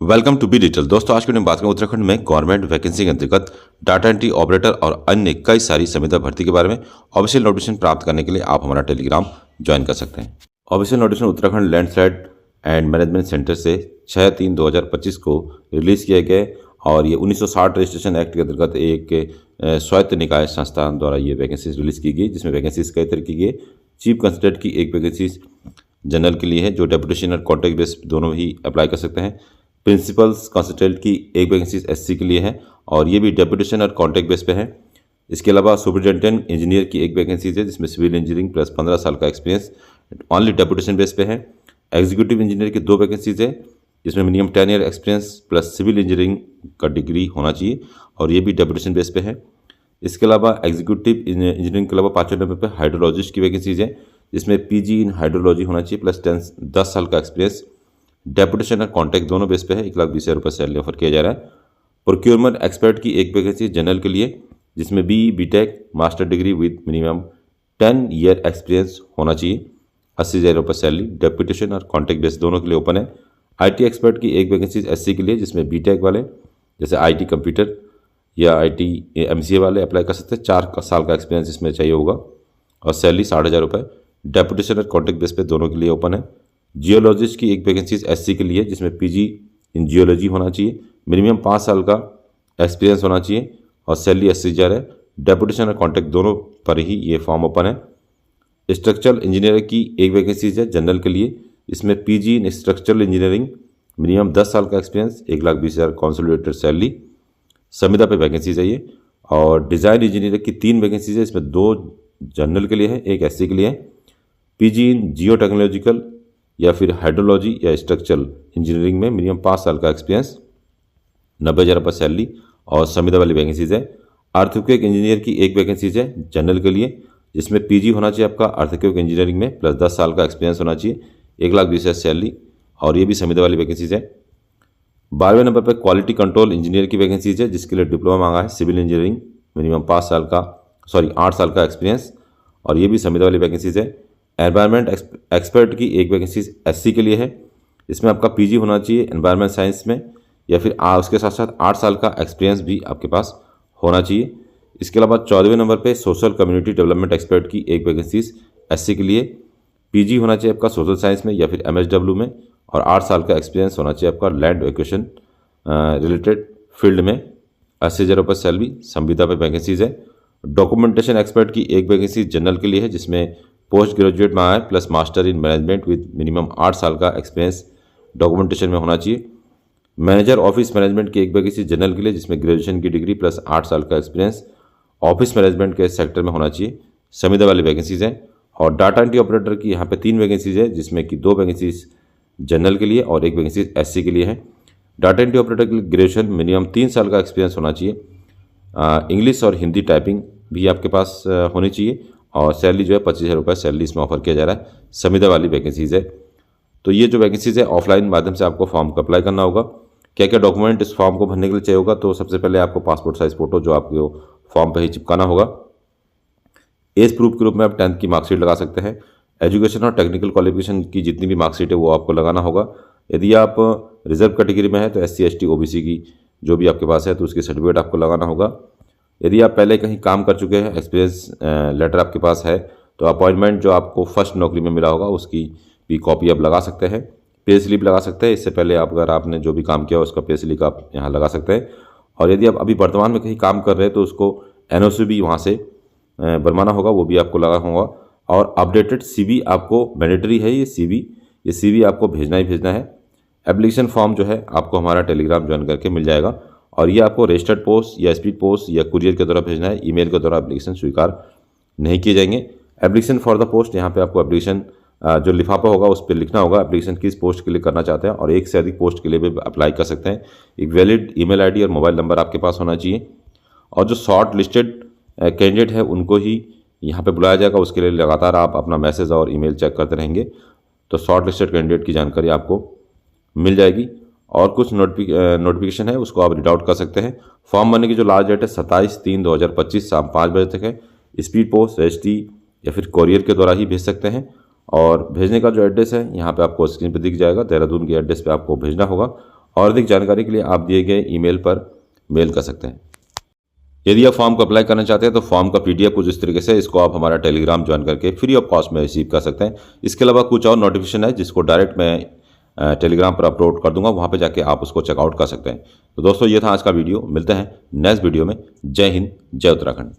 Welcome to be detail. दोस्तों, आज की वीडियो में बात करें उत्तराखंड में गवर्नमेंट वैकेंसी के अंतर्गत डाटा एंट्री ऑपरेटर और अन्य कई सारी संविदा भर्ती के बारे में। ऑफिशियल नोटिफिकेशन प्राप्त करने के लिए आप हमारा टेलीग्राम ज्वाइन कर सकते हैं। Official notification Uttarakhand landslide and management centre से 6/3/2025 को रिलीज किए गए और ये 1960 रजिस्ट्रेशन एक्ट के अंतर्गत एक स्वायत्त निकाय संस्थान द्वारा ये वैकेंसी रिलीज की गई, जिसमें वैकेंसीज कई तरह की है। चीफ कंसल्टेंट की एक वैकेंसी जनरल के लिए है, जो डेपुटेशन और कॉन्ट्रैक्ट बेस दोनों ही अप्लाई कर सकते हैं। प्रिंसिपल्स कंसल्टेंट की एक वैकेंसी एससी के लिए है और ये भी डेपुटेशन और कॉन्ट्रैक्ट बेस पे है। इसके अलावा सुपरिटेंडेंट इंजीनियर की एक वैकेंसी है, जिसमें सिविल इंजीनियरिंग प्लस 15 साल का एक्सपीरियंस ओनली डेपुटेशन बेस पे है। एग्जीक्यूटिव इंजीनियर की 2 वैकेंसीज है, जिसमें minimum 10 year experience plus civil engineering का डिग्री होना चाहिए और ये भी डेपुटेशन बेस पे है। इसके अलावा एग्जीक्यूटिव इंजीनियरिंग के अलावा 5वें नंबर पर हाइड्रोलॉजिस्ट की वैकेंसीज है, जिसमें पीजी इन हाइड्रोलॉजी होना चाहिए प्लस 10 साल का एक्सपीरियंस। डेपुटेशन और कॉन्ट्रैक्ट दोनों बेस पे है। 1,20,000 रुपये सैलरी ऑफर किया जा रहा है। प्रोक्योरमेंट एक्सपर्ट की एक वैकेंसी जनरल के लिए, जिसमें BTech master degree with minimum 10 year experience होना चाहिए। 80,000 रुपये सैलरी। डेपुटेशन और कॉन्ट्रैक्ट बेस दोनों के लिए ओपन है। आईटी एक्सपर्ट की एक वैकेंसी एससी के लिए, जिसमें बीटेक वाले जैसे आईटी कंप्यूटर या आईटी एमसीए वाले अप्लाई कर सकते हैं। 4 साल का एक्सपीरियंस इसमें चाहिए होगा और सैलरी 60,000 रुपये। डेपुटेशन और कॉन्ट्रैक्ट बेस पे दोनों के लिए ओपन है। जियोलॉजिस्ट की एक वैकेंसी एससी के लिए, जिसमें पीजी इन जियोलॉजी होना चाहिए, मिनिमम 5 साल का एक्सपीरियंस होना चाहिए और सैलरी 80,000 है। डेपुटेशन और कॉन्ट्रैक्ट दोनों पर ही ये फॉर्म ओपन है। स्ट्रक्चरल इंजीनियर की एक वैकेंसी है जनरल के लिए, इसमें पीजी इन स्ट्रक्चरल इंजीनियरिंग मिनिमम 10 साल का एक्सपीरियंस, 1,20,000 कॉन्सोलिडेटेड सैलरी। संविदा पे वैकेंसीज है ये। और डिज़ाइन इंजीनियर की 3 वैकेंसीज है, इसमें 2 जनरल के लिए है, एक एससी के लिए है। पीजी इन जियो टेक्नोलॉजिकल या फिर हाइड्रोलॉजी या स्ट्रक्चरल इंजीनियरिंग में मिनिमम 5 साल का एक्सपीरियंस, 90,000 रुपये सैलरी और संविदा वाली वैकेंसीज है। अर्थक्वेक इंजीनियर की एक वैकेंसीज है जनरल के लिए, जिसमें पीजी होना चाहिए आपका अर्थक्वेक इंजीनियरिंग में प्लस 10 साल का एक्सपीरियंस होना चाहिए, 1,20,000 सैलरी और ये भी संविदा वाली वैकेंसीज है। 12वें नंबर पर क्वालिटी कंट्रोल इंजीनियर की वैकेंसीज है, जिसके लिए डिप्लोमा मांगा है सिविल इंजीनियरिंग, मिनिमम 8 साल का एक्सपीरियंस और ये भी संविदा वाली वैकेंसीज है। एनवायरमेंट एक्सपर्ट की एक वैकेंसी एससी के लिए है, इसमें आपका पीजी होना चाहिए एनवायरमेंट साइंस में या फिर उसके साथ साथ 8 साल का एक्सपीरियंस भी आपके पास होना चाहिए। इसके अलावा 14वें नंबर पे सोशल कम्युनिटी डेवलपमेंट एक्सपर्ट की एक वैकेंसी एससी के लिए, पीजी होना चाहिए आपका सोशल साइंस में या फिर एमएसडब्ल्यू में और 8 साल का एक्सपीरियंस होना चाहिए आपका लैंड एक्विजिशन रिलेटेड फील्ड में। 80,000 रुपये सैलरी। संविदा पे वैकेंसीज है। डॉक्यूमेंटेशन एक्सपर्ट की एक वैकेंसी जनरल के लिए है, जिसमें पोस्ट ग्रेजुएट में आया plus master in management with minimum 8 साल का एक्सपीरियंस डॉक्यूमेंटेशन में होना चाहिए। मैनेजर ऑफिस मैनेजमेंट की एक वैकेंसी जनरल के लिए, जिसमें ग्रेजुएशन की डिग्री प्लस 8 साल का एक्सपीरियंस ऑफिस मैनेजमेंट के सेक्टर में होना चाहिए। संविदा वाली वैकेंसीज हैं। और डाटा एंट्री ऑपरेटर की यहाँ पे 3 वैकेंसीज है, जिसमें कि 2 वैकेंसीज जनरल के लिए और 1 वैकेंसी एससी के लिए है। डाटा एंट्री ऑपरेटर के लिए ग्रेजुएशन मिनिमम 3 साल का एक्सपीरियंस होना चाहिए। इंग्लिश और हिंदी टाइपिंग भी आपके पास होनी चाहिए और सैलरी जो है 25,000 रुपये सैलरी इसमें ऑफर किया जा रहा है। संविदा वाली वैकेंसीज है। तो ये जो वैकेंसीज है ऑफलाइन माध्यम से आपको फॉर्म को अप्लाई करना होगा। क्या क्या डॉक्यूमेंट इस फॉर्म को भरने के लिए चाहिए होगा, तो सबसे पहले आपको पासपोर्ट साइज फोटो जो आपको फॉर्म पर ही चिपकाना होगा। एज प्रूफ के रूप में आप 10th की मार्कशीट लगा सकते हैं। एजुकेशन और टेक्निकल क्वालिफिकेशन की जितनी भी मार्कशीट है वो आपको लगाना होगा। यदि आप रिजर्व कैटेगरी में है तो SC ST OBC की जो भी आपके पास है तो उसकी सर्टिफिकेट आपको लगाना होगा। यदि आप पहले कहीं काम कर चुके हैं, एक्सपीरियंस लेटर आपके पास है, तो अपॉइंटमेंट जो आपको फर्स्ट नौकरी में मिला होगा उसकी भी कॉपी आप लगा सकते हैं। पे स्लिप लगा सकते हैं। इससे पहले अगर आपने जो भी काम किया उसका पे स्लिप आप यहाँ लगा सकते हैं। और यदि आप अभी वर्तमान में कहीं काम कर रहे हैं तो उसको NOC भी वहाँ से बनवाना होगा, वो भी आपको लगा होगा। और अपडेटेड CV आपको मैंडेटरी है। ये CV आपको भेजना ही भेजना है। एप्लीकेशन फॉर्म जो है आपको हमारा टेलीग्राम ज्वाइन करके मिल जाएगा और ये आपको रजिस्टर्ड पोस्ट या स्पीड पोस्ट या कुरियर के द्वारा भेजना है। ईमेल के द्वारा एप्लीकेशन स्वीकार नहीं किए जाएंगे। एप्लीकेशन फॉर द पोस्ट, यहाँ पे आपको एप्लीकेशन जो लिफाफा होगा उस पर लिखना होगा एप्लीकेशन किस पोस्ट के लिए करना चाहते हैं और एक से अधिक पोस्ट के लिए भी अप्लाई कर सकते हैं। एक वैलिड ईमेल ID और मोबाइल नंबर आपके पास होना चाहिए। और जो शॉर्ट लिस्टेड कैंडिडेट है उनको ही यहाँ पे बुलाया जाएगा। उसके लिए लगातार आप अपना मैसेज और ईमेल चेक करते रहेंगे तो शॉर्ट लिस्टेड कैंडिडेट की जानकारी आपको मिल जाएगी। और कुछ नोटिफिकेशन है उसको आप रीड आउट कर सकते हैं। फॉर्म भरने की जो लास्ट डेट है 27/3/2025 शाम 5 बजे तक है। स्पीड पोस्ट, रजिस्ट्री या फिर कोरियर के द्वारा ही भेज सकते हैं। और भेजने का जो एड्रेस है यहाँ पे आपको स्क्रीन पे दिख जाएगा। देहरादून के एड्रेस पे आपको भेजना होगा और अधिक जानकारी के लिए आप दिए गए ईमेल पर मेल कर सकते हैं। यदि आप फॉर्म को अप्लाई करना चाहते हैं तो फॉर्म का PDF कुछ इस तरीके से, इसको आप हमारा टेलीग्राम ज्वाइन करके फ्री ऑफ कॉस्ट में रिसीव कर सकते हैं। इसके अलावा कुछ और नोटिफिकेशन है जिसको डायरेक्ट मैं टेलीग्राम पर अपलोड कर दूंगा, वहाँ पे जाके आप उसको चेकआउट कर सकते हैं। तो दोस्तों ये था आज का वीडियो, मिलते हैं नेक्स्ट वीडियो में। जय हिंद, जय उत्तराखंड।